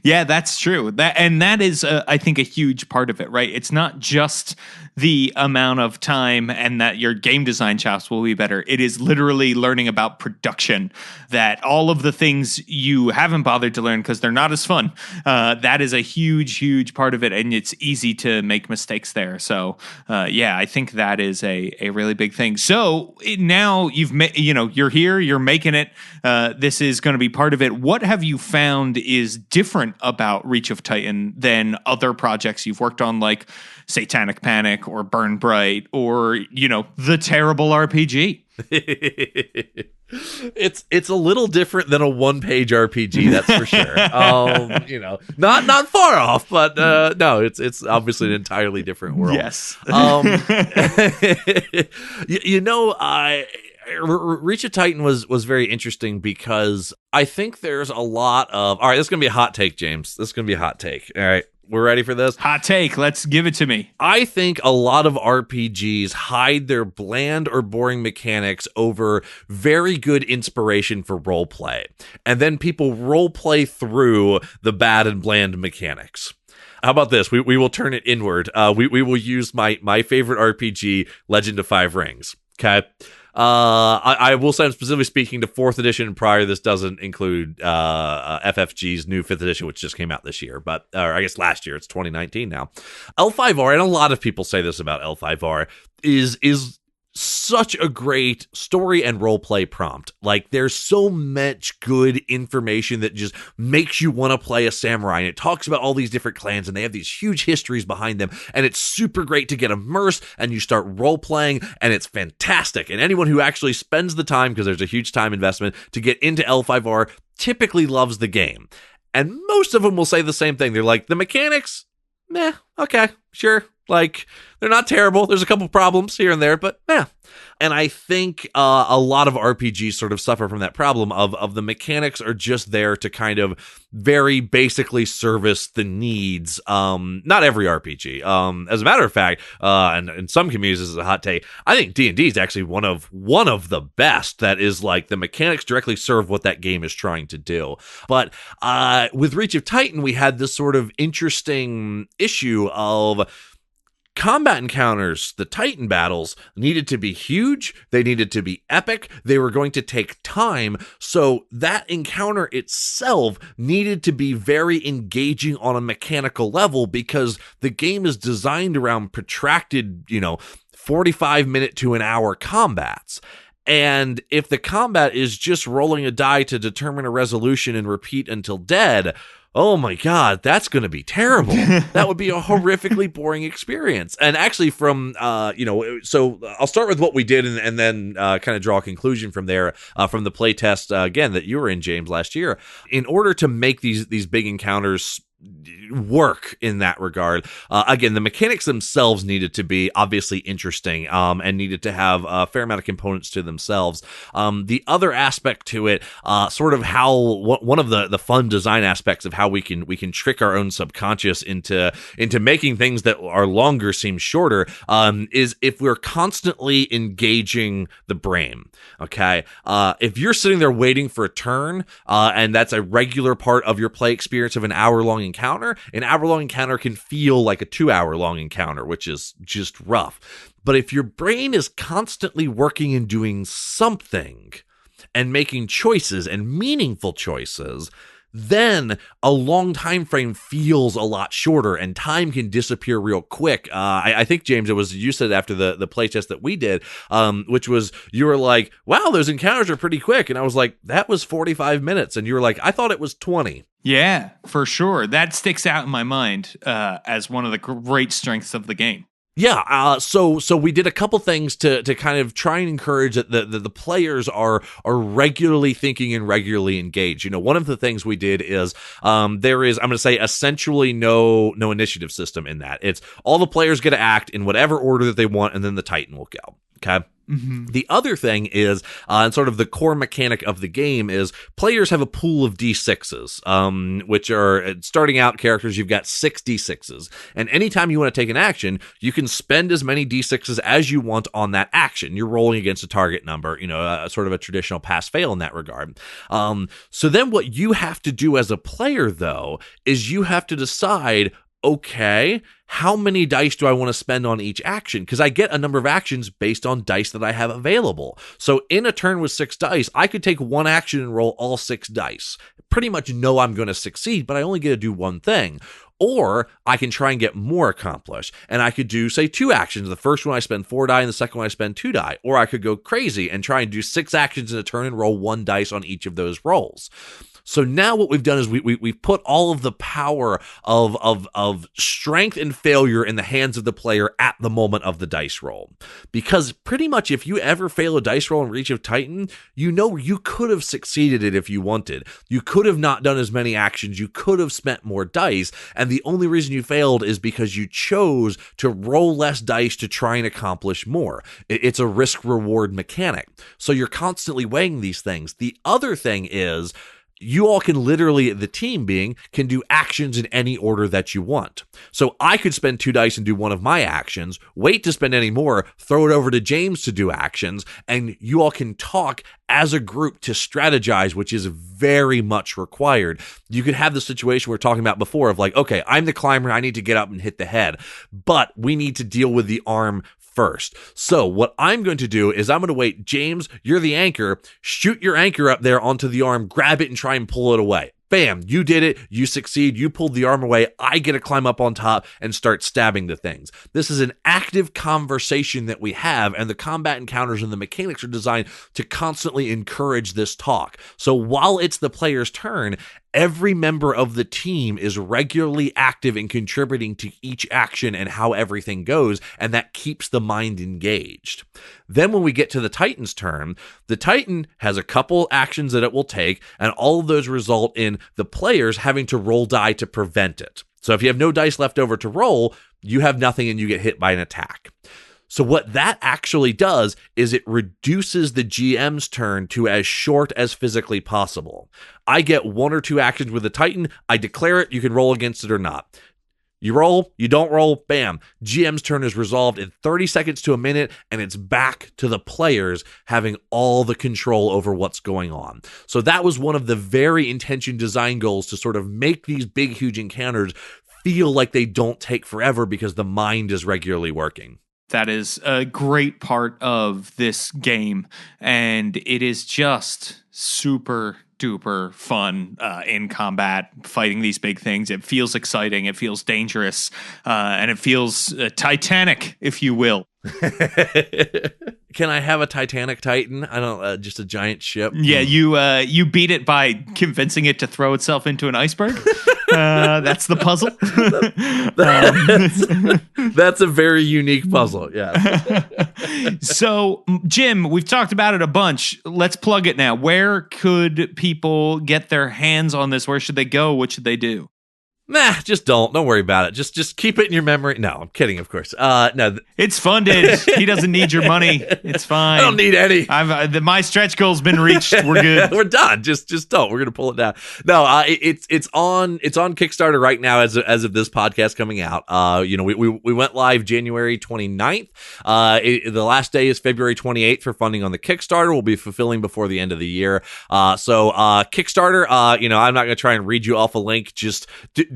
Yeah, that's true. That is, I think, a huge part of it, right? It's not just the amount of time and that your game design chops will be better. It is literally learning about production, that all of the things you haven't bothered to learn because they're not as fun. That is a huge part of it, and it's easy to make mistakes there. So, yeah, I think that is a really big thing. So now you're here, you're making it. This is going to be part of it. What have you found is different about Reach of Titan than other projects you've worked on, like Satanic Panic or Burn Bright or, the terrible RPG? It's a little different than a one-page RPG, that's for sure. Not far off, but no, it's obviously an entirely different world. Yes. Reach of Titan was very interesting because I think there's a lot of... All right, this is going to be a hot take, James. This is going to be a hot take. All right, we're ready for this? Hot take. Let's give it to me. I think a lot of RPGs hide their bland or boring mechanics over very good inspiration for roleplay. And then people roleplay through the bad and bland mechanics. How about this? We will turn it inward. We will use my favorite RPG, Legend of Five Rings. Okay? I will say I'm specifically speaking to 4th edition and prior. This doesn't include FFG's new 5th edition, which just came out this year, or I guess last year. It's 2019 now. L5R, and a lot of people say this about L5R, is such a great story and roleplay prompt. Like, there's so much good information that just makes you want to play a samurai. And it talks about all these different clans, and they have these huge histories behind them. And it's super great to get immersed, and you start role-playing, and it's fantastic. And anyone who actually spends the time, because there's a huge time investment, to get into L5R typically loves the game. And most of them will say the same thing. They're like, the mechanics? Meh, okay, sure. Like, they're not terrible. There's a couple problems here and there, but yeah. And I think a lot of RPGs sort of suffer from that problem of the mechanics are just there to kind of very basically service the needs. Not every RPG. As a matter of fact, and in some communities this is a hot take, I think D&D is actually one of the best. That is, like, the mechanics directly serve what that game is trying to do. But with Reach of Titan, we had this sort of interesting issue of combat encounters. The Titan battles needed to be huge. They needed to be epic. They were going to take time. So that encounter itself needed to be very engaging on a mechanical level, because the game is designed around protracted, 45-minute to an hour combats. And if the combat is just rolling a die to determine a resolution and repeat until dead, oh my God, that's going to be terrible. That would be a horrifically boring experience. And actually so I'll start with what we did and then kind of draw a conclusion from there, from the playtest, again, that you were in, James, last year. In order to make these big encounters work in that regard, again, the mechanics themselves needed to be obviously interesting, and needed to have a fair amount of components to themselves. The other aspect to it, sort of how one of the fun design aspects of how we can trick our own subconscious into making things that are longer seem shorter, is if we're constantly engaging the brain. Okay, if you're sitting there waiting for a turn, and that's a regular part of your play experience of an hour-long encounter, an hour-long encounter can feel like a 2-hour-long encounter, which is just rough. But if your brain is constantly working and doing something and making choices and meaningful choices, then a long time frame feels a lot shorter and time can disappear real quick. I think, James, it was you said after the playtest that we did, which was, you were like, wow, those encounters are pretty quick. And I was like, that was 45 minutes. And you were like, I thought it was 20. Yeah, for sure. That sticks out in my mind as one of the great strengths of the game. Yeah, so we did a couple things to kind of try and encourage that the players are regularly thinking and regularly engaged. One of the things we did is there is, I'm going to say, essentially no initiative system in that. It's all the players get to act in whatever order that they want, and then the Titan will go. Okay. The other thing is, and sort of the core mechanic of the game is players have a pool of D6s, which are starting out characters. You've got 6 D6s, and anytime you want to take an action, you can spend as many D6s as you want on that action. You're rolling against a target number, sort of a traditional pass-fail in that regard. So then what you have to do as a player, though, is you have to decide, okay, how many dice do I want to spend on each action? Because I get a number of actions based on dice that I have available. So in a turn with 6 dice, I could take one action and roll all 6 dice. Pretty much know I'm going to succeed, but I only get to do one thing. Or I can try and get more accomplished. And I could do, say, 2 actions. The first one I spend 4 die, and the second one I spend 2 die. Or I could go crazy and try and do 6 actions in a turn and roll 1 dice on each of those rolls. So now what we've done is we've put all of the power of strength and failure in the hands of the player at the moment of the dice roll. Because pretty much if you ever fail a dice roll in Reach of Titan, you could have succeeded it if you wanted. You could have not done as many actions. You could have spent more dice. And the only reason you failed is because you chose to roll less dice to try and accomplish more. It's a risk-reward mechanic. So you're constantly weighing these things. The other thing is, you all can literally, the team being, can do actions in any order that you want. So I could spend 2 dice and do one of my actions, wait to spend any more, throw it over to James to do actions, and you all can talk as a group to strategize, which is very much required. You could have the situation we were talking about before of like, okay, I'm the climber, I need to get up and hit the head, but we need to deal with the arm first. So what I'm going to do is I'm going to wait. James, you're the anchor. Shoot your anchor up there onto the arm, grab it and try and pull it away. Bam, you did it. You succeed. You pulled the arm away. I get to climb up on top and start stabbing the things. This is an active conversation that we have, and the combat encounters and the mechanics are designed to constantly encourage this talk. So while it's the player's turn, every member of the team is regularly active in contributing to each action and how everything goes, and that keeps the mind engaged. Then when we get to the Titan's turn, the Titan has a couple actions that it will take, and all of those result in the players having to roll die to prevent it. So if you have no dice left over to roll, you have nothing and you get hit by an attack. So what that actually does is it reduces the GM's turn to as short as physically possible. I get 1 or 2 actions with the Titan. I declare it. You can roll against it or not. You roll, you don't roll, bam. GM's turn is resolved in 30 seconds to a minute, and it's back to the players having all the control over what's going on. So that was one of the very intentioned design goals, to sort of make these big, huge encounters feel like they don't take forever because the mind is regularly working. That is a great part of this game, and it is just super duper fun in combat, fighting these big things. It feels exciting, it feels dangerous, and it feels Titanic, if you will. Can I have a Titanic Titan? I don't, just a giant ship. Yeah, you beat it by convincing it to throw itself into an iceberg. That's the puzzle. That's a very unique puzzle. Yeah. So, Jim, we've talked about it a bunch. Let's plug it now. Where could people get their hands on this? Where should they go? What should they do? Nah, just don't worry about it. Just keep it in your memory. No, I'm kidding, of course. No, it's funded. He doesn't need your money. It's fine. I don't need any. My stretch goal's been reached. We're good. We're done. Just don't. We're gonna pull it down. No, it's on Kickstarter right now as of this podcast coming out. We went live January 29th. The last day is February 28th for funding on the Kickstarter. We'll be fulfilling before the end of the year. So Kickstarter. I'm not gonna try and read you off a link. Just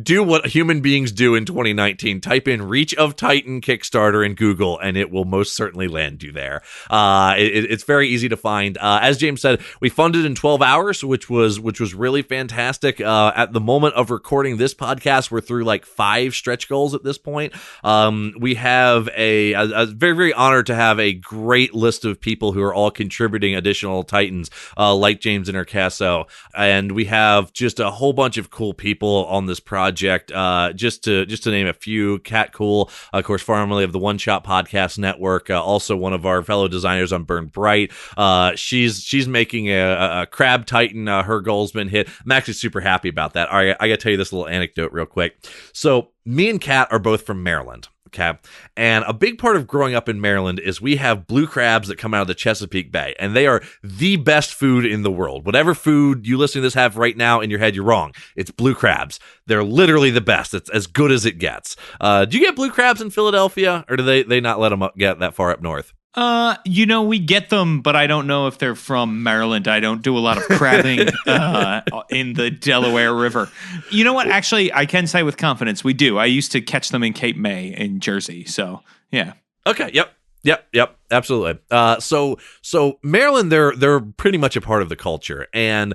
do what human beings do in 2019. Type in Reach of Titan Kickstarter in Google, and it will most certainly land you there. It's very easy to find. As James said, we funded in 12 hours, which was really fantastic. At the moment of recording this podcast, we're through like 5 stretch goals at this point. We have I was very, very honored to have a great list of people who are all contributing additional Titans, like James Introcaso, and we have just a whole bunch of cool people on this project. Just to name a few: Kat Cool, of course, formerly of the One Shot Podcast Network, also one of our fellow designers on Burn Bright. She's making a Crab Titan. Her goal's been hit. I'm actually super happy about that. All right, I got to tell you this little anecdote real quick. So me and Kat are both from Maryland. Okay. And a big part of growing up in Maryland is we have blue crabs that come out of the Chesapeake Bay, and they are the best food in the world. Whatever food you listening to this have right now in your head, you're wrong. It's blue crabs. They're literally the best. It's as good as it gets. Do you get blue crabs in Philadelphia, or do they not let them get that far up north? We get them, but I don't know if they're from Maryland. I don't do a lot of crabbing in the Delaware River. You know what? Actually, I can say with confidence we do. I used to catch them in Cape May in Jersey. So, yeah. Okay. Yep. Absolutely. So Maryland, they're pretty much a part of the culture, and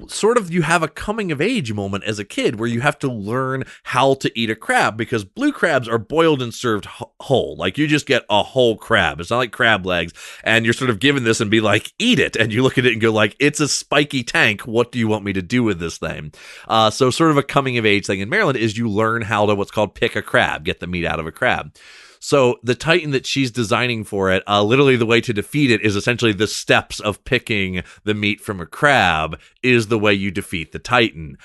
sort of you have a coming of age moment as a kid where you have to learn how to eat a crab, because blue crabs are boiled and served whole. Like, you just get a whole crab. It's not like crab legs, and you're sort of given this and be like, eat it. And you look at it and go like, it's a spiky tank. What do you want me to do with this thing? So sort of a coming of age thing in Maryland is you learn how to what's called pick a crab, get the meat out of a crab. So the Titan that she's designing for it, literally the way to defeat it is essentially the steps of picking the meat from a crab is the way you defeat the Titan,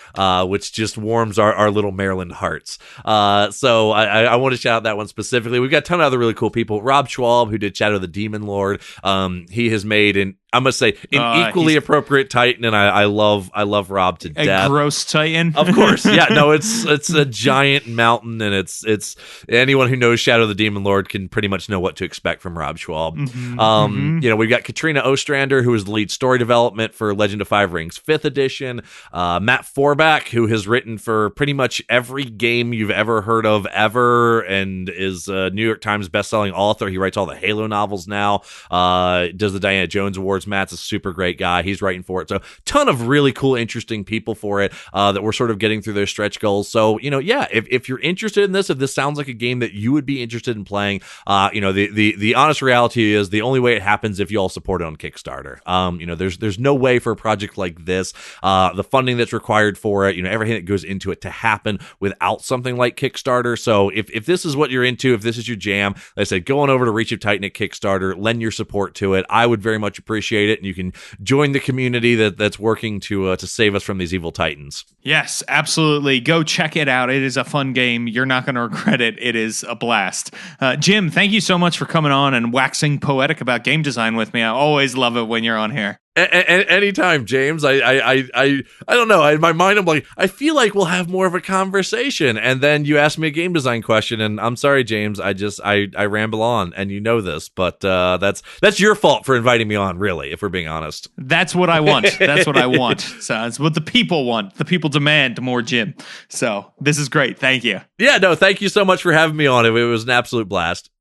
which just warms our little Maryland hearts. So I want to shout out that one specifically. We've got a ton of other really cool people. Rob Schwab, who did Shadow the Demon Lord, he has made I must say, an equally appropriate Titan, and I love Rob to death. A gross Titan, of course. Yeah, no, it's a giant mountain, and it's anyone who knows Shadow the Demon Lord can pretty much know what to expect from Rob Schwab. We've got Katrina Ostrander, who is the lead story development for Legend of Five Rings 5th edition. Matt Forback, who has written for pretty much every game you've ever heard of ever, and is a New York Times bestselling author. He writes all the Halo novels now. Does the Diana Jones Awards. Matt's a super great guy. He's writing for it. So ton of really cool, interesting people for it that we're sort of getting through their stretch goals. So, if you're interested in this, if this sounds like a game that you would be interested in playing, the honest reality is the only way it happens if you all support it on Kickstarter. There's no way for a project like this, the funding that's required for it, everything that goes into it to happen without something like Kickstarter. So if this is what you're into, if this is your jam, like I said, go on over to Reach of Titan at Kickstarter, lend your support to it. I would very much appreciate it, and you can join the community that's working to save us from these evil titans. Yes, absolutely. Go check it out. It is a fun game. You're not going to regret it. It is a blast. Jim, thank you so much for coming on and waxing poetic about game design with me. I always love it when you're on here. Anytime, James. I don't know. In my mind, I'm like, I feel like we'll have more of a conversation. And then you ask me a game design question, and I'm sorry, James. I ramble on, and you know this, but that's your fault for inviting me on, really, if we're being honest. That's what I want. That's what I want. So it's what the people want. The people demand more Jim. So this is great. Thank you. Yeah, no, thank you so much for having me on. It was an absolute blast.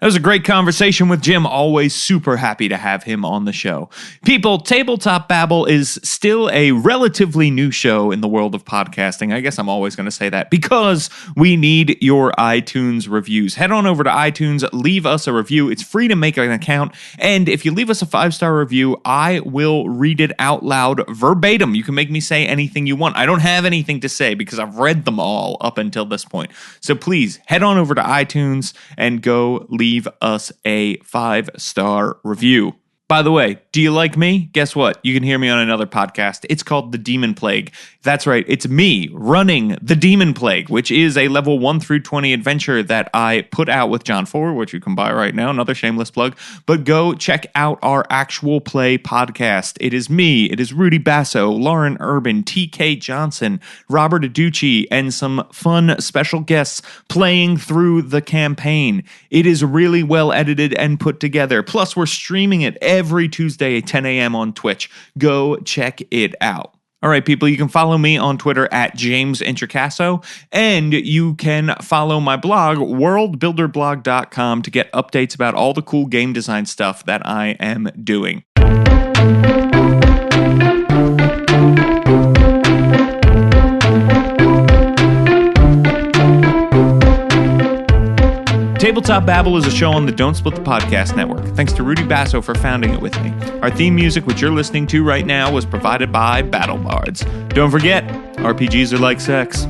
That was a great conversation with Jim. Always super happy to have him on the show. People, Tabletop Babble is still a relatively new show in the world of podcasting. I guess I'm always going to say that because we need your iTunes reviews. Head on over to iTunes, leave us a review. It's free to make an account. And if you leave us a 5-star review, I will read it out loud verbatim. You can make me say anything you want. I don't have anything to say because I've read them all up until this point. So please head on over to iTunes and go leave us a 5-star review. By the way, do you like me? Guess what? You can hear me on another podcast. It's called The Demon Plague. That's right. It's me running The Demon Plague, which is a level 1 through 20 adventure that I put out with John Ford, which you can buy right now. Another shameless plug. But go check out our actual play podcast. It is me. It is Rudy Basso, Lauren Urban, TK Johnson, Robert Aducci, and some fun special guests playing through the campaign. It is really well edited and put together. Plus, we're streaming it every Tuesday at 10 a.m. on Twitch. Go check it out. All right, people, you can follow me on Twitter at James Introcaso, and you can follow my blog, worldbuilderblog.com, to get updates about all the cool game design stuff that I am doing. Tabletop Babble is a show on the Don't Split the Podcast Network. Thanks to Rudy Basso for founding it with me. Our theme music, which you're listening to right now, was provided by Battle Bards. Don't forget, RPGs are like sex.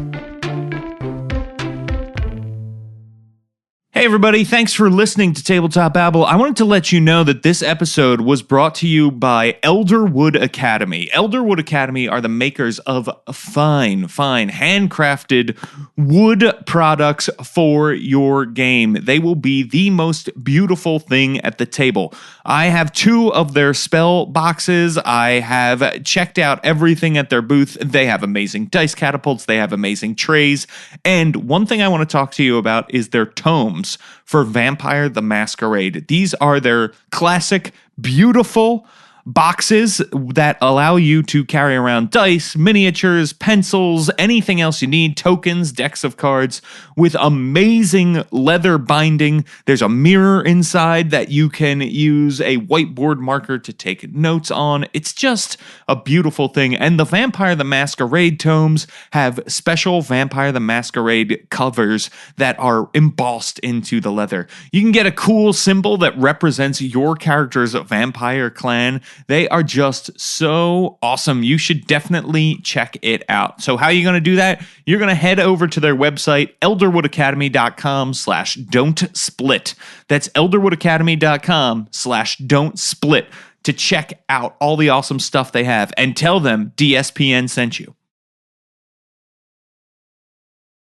Hey everybody, thanks for listening to Tabletop Babble. I wanted to let you know that this episode was brought to you by Elderwood Academy. Elderwood Academy are the makers of fine, handcrafted wood products for your game. They will be the most beautiful thing at the table. I have 2 of their spell boxes. I have checked out everything at their booth. They have amazing dice catapults. They have amazing trays. And one thing I want to talk to you about is their tomes for Vampire the Masquerade. These are their classic, beautiful boxes that allow you to carry around dice, miniatures, pencils, anything else you need, tokens, decks of cards, with amazing leather binding. There's a mirror inside that you can use a whiteboard marker to take notes on. It's just a beautiful thing. And the Vampire the Masquerade tomes have special Vampire the Masquerade covers that are embossed into the leather. You can get a cool symbol that represents your character's vampire clan. They are just so awesome. You should definitely check it out. So how are you going to do that? You're going to head over to their website, elderwoodacademy.com/don't-split. That's elderwoodacademy.com/don't-split to check out all the awesome stuff they have, and tell them DSPN sent you.